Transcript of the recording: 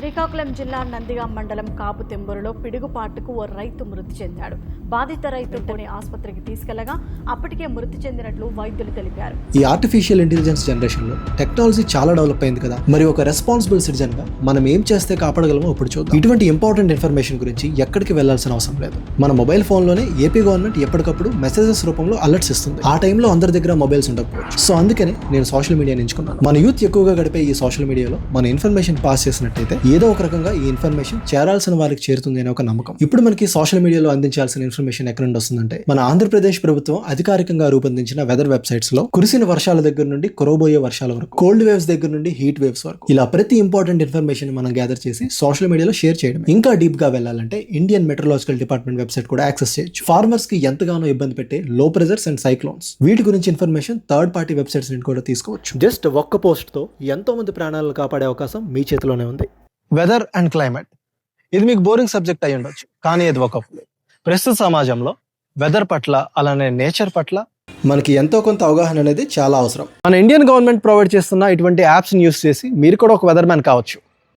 శ్రీకాకుళం జిల్లా నందిగాం మండలం కాపుతెంబూరులో పిడుగుపాటుకు ఓ రైతు మృతి చెందాడు. బాధిత రైతు కొన్ని ఆసుపత్రికి తీసుకెళ్లగా అప్పటికే మృతి చెందినట్లు వైద్యులు తెలిపారు. ఈ ఆర్టిఫిషియల్ ఇంటెలిజెన్స్ జనరేషన్ లో టెక్నాలజీ చాలా డెవలప్ అయింది కదా, మరి ఒక రెస్పాన్సిబుల్ సిటిజన్ గా మనం ఏం చేస్తే కాపాడగలమో ఇప్పుడు చూద్దాం. ఇటువంటి ఇంపార్టెంట్ ఇన్ఫర్మేషన్ గురించి ఎక్కడికి వెళ్లాల్సిన అవసరం లేదు. మన మొబైల్ ఫోన్ లోనే ఏపీ గవర్నమెంట్ ఎప్పటికప్పుడు మెసేజెస్ రూపంలో అలర్ట్స్ ఇస్తుంది. ఆ టైంలో అందరి దగ్గర మొబైల్స్ ఉండకపోవచ్చు. సో అందుకనే నేను సోషల్ మీడియా ఎంచుకున్నాను. మన యూత్ ఎక్కువగా గడిపే ఈ సోషల్ మీడియాలో మన ఇన్ఫర్మేషన్ పాస్ చేసినట్టయితే ఏదో ఒక రకంగా ఈ ఇన్ఫర్మేషన్ చేరాల్సిన వారికి చేరుతుంది అనే ఒక నమ్మకం. ఇప్పుడు మనకి సోషల్ మీడియాలో అందించాల్సిన ఇన్ఫర్మేషన్ ఎక్కడ నుండి వస్తుందంటే, మన ఆంధ్రప్రదేశ్ ప్రభుత్వం అధికారికంగా రూపొందించిన వెదర్ వెబ్సైట్స్ లో కురిసిన వర్షాల దగ్గర నుండి కురవబోయే వర్షాల వరకు, కోల్డ్ వేవ్స్ దగ్గర నుండి హీట్ వేవ్స్ వరకు, ఇలా ప్రతి ఇంపార్టెంట్ ఇన్ఫర్మేషన్ మనం గ్యాదర్ చేసి సోషల్ మీడియాలో షేర్ చేయడం. ఇంకా డీప్ గా వెళ్ళాలంటే ఇండియన్ మెట్రలాజికల్ డిపార్ట్మెంట్ వెబ్సైట్ కూడా యాక్సెస్ చేయొచ్చు. ఫార్మర్స్ కి ఎంతగానో ఇబ్బంది పెట్టే లో ప్రెజర్స్ అండ్ సైక్లోన్స్, వీటి గురించి ఇన్ఫర్మేషన్ థర్డ్ పార్టీ వెబ్సైట్స్ నుండి కూడా తీసుకోవచ్చు. జస్ట్ ఒక్క పోస్ట్ తో ఎంతో మంది ప్రాణాలను కాపాడే అవకాశం మీ చేతిలోనే ఉంది. వెదర్ అండ్ క్లైమేట్, ఇది మీకు బోరింగ్ సబ్జెక్ట్ అయి ఉండొచ్చు, కానీ ఇది ఒకప్పుడు ప్రస్తుత సమాజంలో వెదర్ పట్ల, అలానే నేచర్ పట్ల మనకి ఎంతో కొంత అవగాహన అనేది చాలా అవసరం. మన ఇండియన్ గవర్నమెంట్ ప్రొవైడ్ చేస్తున్న ఇటువంటి యాప్స్ యూస్ చేసి మీరు కూడా ఒక వెదర్ మ్యాన్ కావచ్చు.